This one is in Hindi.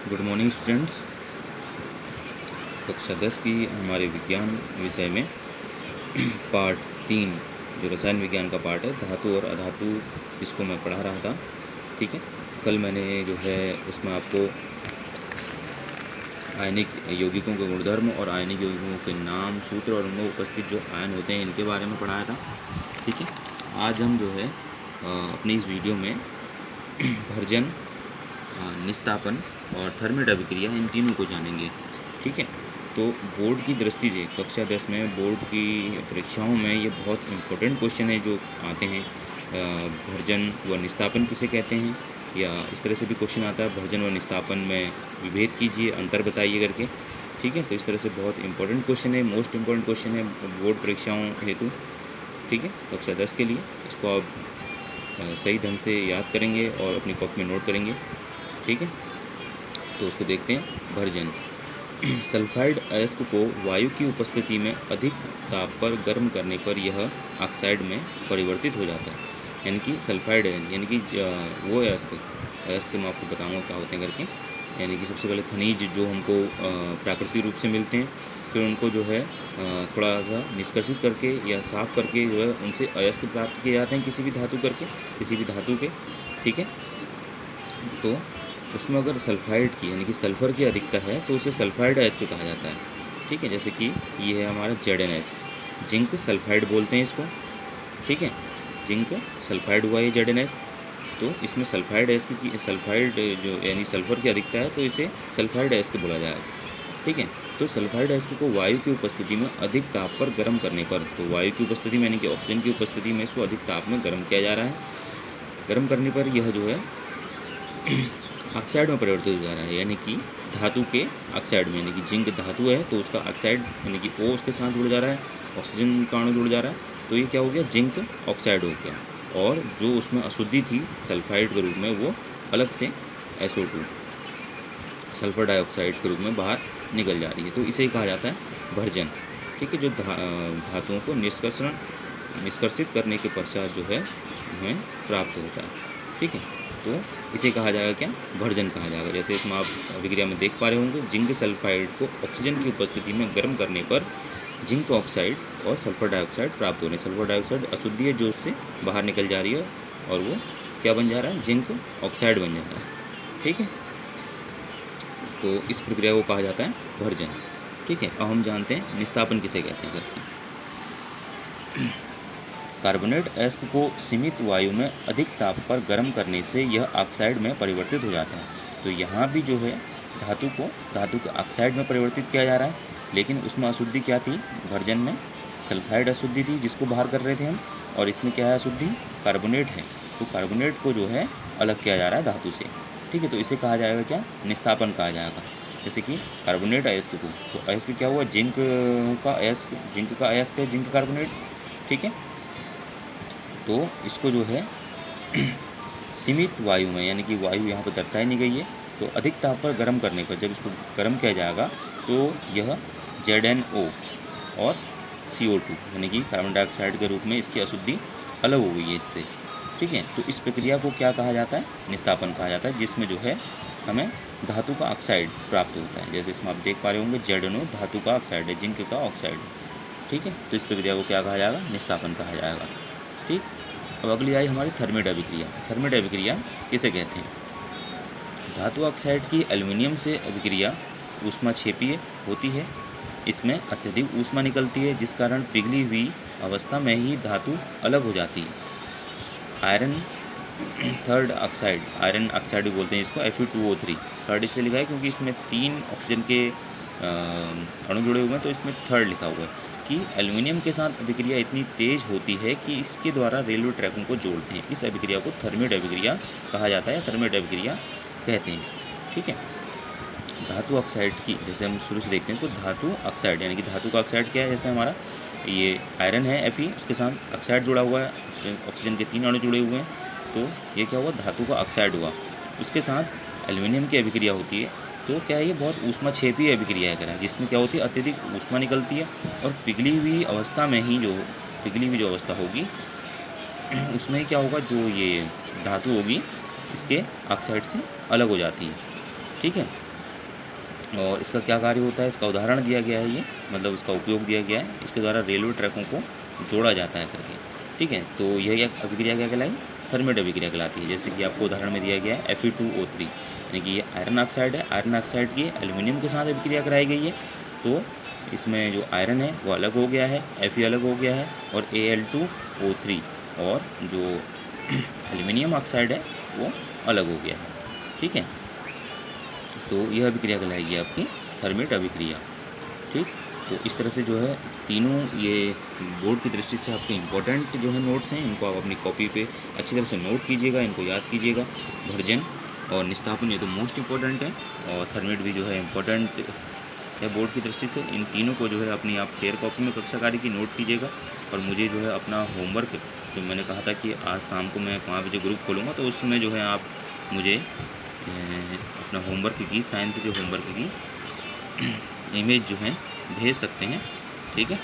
Good morning students. कक्षा 10 की हमारे विज्ञान विषय में पार्ट 3 जो रसायन विज्ञान का पार्ट है, धातु और अधातु, इसको मैं पढ़ा रहा था। ठीक है, कल मैंने जो है उसमें आपको आयनिक यौगिकों के गुणधर्म और आयनिक यौगिकों के नाम, सूत्र और उनमें उपस्थित जो आयन होते हैं इनके बारे में पढ़ाया था। ठीक है, आज हम जो है अपनी इस वीडियो में भर्जन, निस्तापन और थर्मेट अभिक्रिया, इन तीनों को जानेंगे। ठीक है, तो बोर्ड की दृष्टि से कक्षा 10 में बोर्ड की परीक्षाओं में ये बहुत इम्पोर्टेंट क्वेश्चन है जो आते हैं। भर्जन व निस्तापन किसे कहते हैं, या इस तरह से भी क्वेश्चन आता है, भर्जन व निस्तापन में विभेद कीजिए, अंतर बताइए करके। ठीक है, तो इस तरह से बहुत इंपॉर्टेंट क्वेश्चन है, मोस्ट इम्पॉर्टेंट क्वेश्चन है बोर्ड परीक्षाओं हेतु। ठीक है, कक्षा 10 के लिए इसको आप सही ढंग से याद करेंगे और अपनी कॉपी में नोट करेंगे। ठीक है, तो उसको देखते हैं। भर्जन, सल्फाइड अयस्क को वायु की उपस्थिति में अधिक ताप पर गर्म करने पर यह ऑक्साइड में परिवर्तित हो जाता है। यानी कि सल्फाइड यानी कि वो अयस्क मैं आपको बताऊंगा क्या होते हैं करके। यानी कि सबसे पहले खनिज जो हमको प्राकृतिक रूप से मिलते हैं, फिर उनको जो है थोड़ा सा निष्कर्षित करके या साफ करके जो है उनसे अयस्क प्राप्त किए जाते हैं, किसी भी धातु करके, किसी भी धातु के। ठीक है, तो उसमें अगर सल्फाइड की यानी कि सल्फ़र की अधिकता है तो उसे सल्फाइड अयस्क कहा जाता है। ठीक है, जैसे कि ये है हमारा ZnS, जिंक सल्फाइड बोलते हैं इसको। ठीक है, जिंक सल्फाइड हुआ ये ZnS। तो इसमें सल्फाइड अयस्क की, सल्फाइड जो यानी सल्फ़र की अधिकता है तो इसे सल्फाइड अयस्क बोला जाएगा। ठीक है, तो सल्फाइड अयस्क को वायु की उपस्थिति में अधिक ताप पर गर्म करने पर, तो वायु की उपस्थिति में यानी कि ऑक्सीजन की उपस्थिति में इसको अधिक ताप में गर्म किया जा रहा है। गर्म करने पर यह जो है ऑक्साइड में परिवर्तित हो जा रहा है, यानी कि धातु के ऑक्साइड में। यानी कि जिंक धातु है तो उसका ऑक्साइड यानी कि O उसके साथ जुड़ जा रहा है, ऑक्सीजन का अणु जुड़ जा रहा है, तो ये क्या हो गया, जिंक ऑक्साइड हो गया। और जो उसमें अशुद्धि थी सल्फाइड के रूप में, वो अलग से SO2 सल्फर डाइऑक्साइड के रूप में बाहर निकल जा रही है, तो इसे ही कहा जाता है भर्जन। ठीक है, जो धातुओं को निष्कर्षित करने के पश्चात जो है हमें प्राप्त होता है। ठीक है, तो इसे कहा जाएगा क्या, भर्जन कहा जाएगा। जैसे इसमें आप अभिक्रिया में देख पा रहे होंगे, जिंक सल्फाइड को ऑक्सीजन की उपस्थिति में गर्म करने पर जिंक ऑक्साइड और सल्फर डाइऑक्साइड प्राप्त हो रहे हैं। सल्फर डाइऑक्साइड अशुद्धि है जो उससे बाहर निकल जा रही है और वो क्या बन जा रहा है, जिंक ऑक्साइड बन जाता है। ठीक है, तो इस प्रक्रिया को कहा जाता है भर्जन। ठीक है, अब हम जानते हैं निस्तापन किसे कहते हैं करके। कार्बोनेट अयस्क को सीमित वायु में अधिक ताप पर गर्म करने से यह ऑक्साइड में परिवर्तित हो जाता है। तो यहाँ भी जो है धातु के ऑक्साइड में परिवर्तित किया जा रहा है, लेकिन उसमें अशुद्धि क्या थी, भर्जन में सल्फाइड अशुद्धि थी जिसको बाहर कर रहे थे हम, और इसमें क्या है, अशुद्धि कार्बोनेट है। तो कार्बोनेट को जो है अलग किया जा रहा है धातु से। ठीक है, तो इसे कहा जाएगा क्या, निस्तापन कहा जाएगा। जैसे कि कार्बोनेट अयस्क को, तो अयस्क क्या हुआ, जिंक का अयस्क है जिंक कार्बोनेट। ठीक है, तो इसको जो है सीमित वायु में, यानी कि वायु यहाँ पर दर्शाई नहीं गई है, तो अधिक ताप पर गर्म करने पर जब इसको गर्म किया जाएगा तो यह ZnO और CO2 यानी कि कार्बन डाइऑक्साइड के रूप में इसकी अशुद्धि अलग हो गई है इससे। ठीक है, तो इस प्रक्रिया को क्या कहा जाता है, निस्तापन कहा जाता है, जिसमें जो है हमें धातु का ऑक्साइड प्राप्त होता है। जैसे इसमें आप देख पा रहे होंगे ZnO धातु का ऑक्साइड है, जिंक का ऑक्साइड है। ठीक है, तो इस प्रक्रिया को क्या कहा जाएगा, निस्तापन कहा जाएगा। ठीक, अब अगली आई हमारी थर्मेट अभिक्रिया। थर्मेट अभिक्रिया किसे कहते हैं, धातु ऑक्साइड की एल्युमिनियम से अभिक्रिया ऊष्माक्षेपीय होती है। इसमें अत्यधिक ऊष्मा निकलती है जिस कारण पिघली हुई अवस्था में ही धातु अलग हो जाती है। Iron third oxide, iron oxide भी बोलते हैं इसको, Fe2O3 थर्ड इसलिए लिखा है क्योंकि इसमें 3 ऑक्सीजन के अणु जुड़े हुए हैं, तो इसमें थर्ड लिखा हुआ है कि एल्युमिनियम के साथ अभिक्रिया इतनी तेज होती है कि इसके द्वारा रेलवे ट्रैकों को जोड़ते हैं। इस अभिक्रिया को थर्मेट अभिक्रिया कहा जाता है, थर्मेट अभिक्रिया कहते हैं। ठीक है, धातु ऑक्साइड की जैसे हम शुरू से देखते हैं, तो धातु ऑक्साइड यानी कि धातु का ऑक्साइड क्या है, जैसे हमारा ये आयरन है Fe, उसके साथ ऑक्साइड जुड़ा हुआ है, ऑक्सीजन के 3 अणु जुड़े हुए हैं, तो ये क्या हुआ, धातु का ऑक्साइड हुआ। उसके साथ एल्युमिनियम की अभिक्रिया होती है, तो क्या है, ये बहुत ऊष्माक्षेपीय अभिक्रिया है, जिसमें क्या होती है, अत्यधिक ऊष्मा निकलती है और पिघली हुई अवस्था में ही पिघली हुई जो अवस्था होगी उसमें क्या होगा, जो ये धातु होगी इसके ऑक्साइड से अलग हो जाती है। ठीक है, और इसका क्या कार्य होता है, इसका उदाहरण दिया गया है ये, मतलब इसका उपयोग दिया गया है, इसके द्वारा रेलवे ट्रैकों को जोड़ा जाता है करके। ठीक है, तो यह एक अभिक्रिया क्या कहलाई, थर्मेट अभिक्रिया कहलाती है। जैसे कि आपको उदाहरण में दिया गया है Fe2O3, यानी कि ये आयरन ऑक्साइड है, आयरन ऑक्साइड की एल्यूमिनियम के साथ अभिक्रिया कराई गई है, तो इसमें जो आयरन है वो अलग हो गया है, Fe अलग हो गया है, और Al2O3 और जो एल्यूमिनियम ऑक्साइड है वो अलग हो गया है। ठीक है, तो यह अभिक्रिया कहलाएगी आपकी थर्मेट अभिक्रिया। ठीक, तो इस तरह से जो है तीनों ये बोर्ड की दृष्टि से आपके इम्पोर्टेंट जो है नोट्स हैं, इनको आप अपनी कॉपी पे अच्छी तरह से नोट कीजिएगा, इनको याद कीजिएगा। भर्जन और निस्तापन ये तो मोस्ट इम्पोर्टेंट है, और थर्मेट भी जो है इम्पोर्टेंट है बोर्ड की दृष्टि से। इन तीनों को जो है अपनी आप फेयर कॉपी में कक्षा कार्य की नोट कीजिएगा। और मुझे जो है अपना होमवर्क, जो मैंने कहा था कि आज शाम को मैं 5 बजे ग्रुप खोलूँगा, तो उसमें जो है आप मुझे अपना होमवर्क की, साइंस के होमवर्क की इमेज जो है भेज सकते हैं। ठीक है,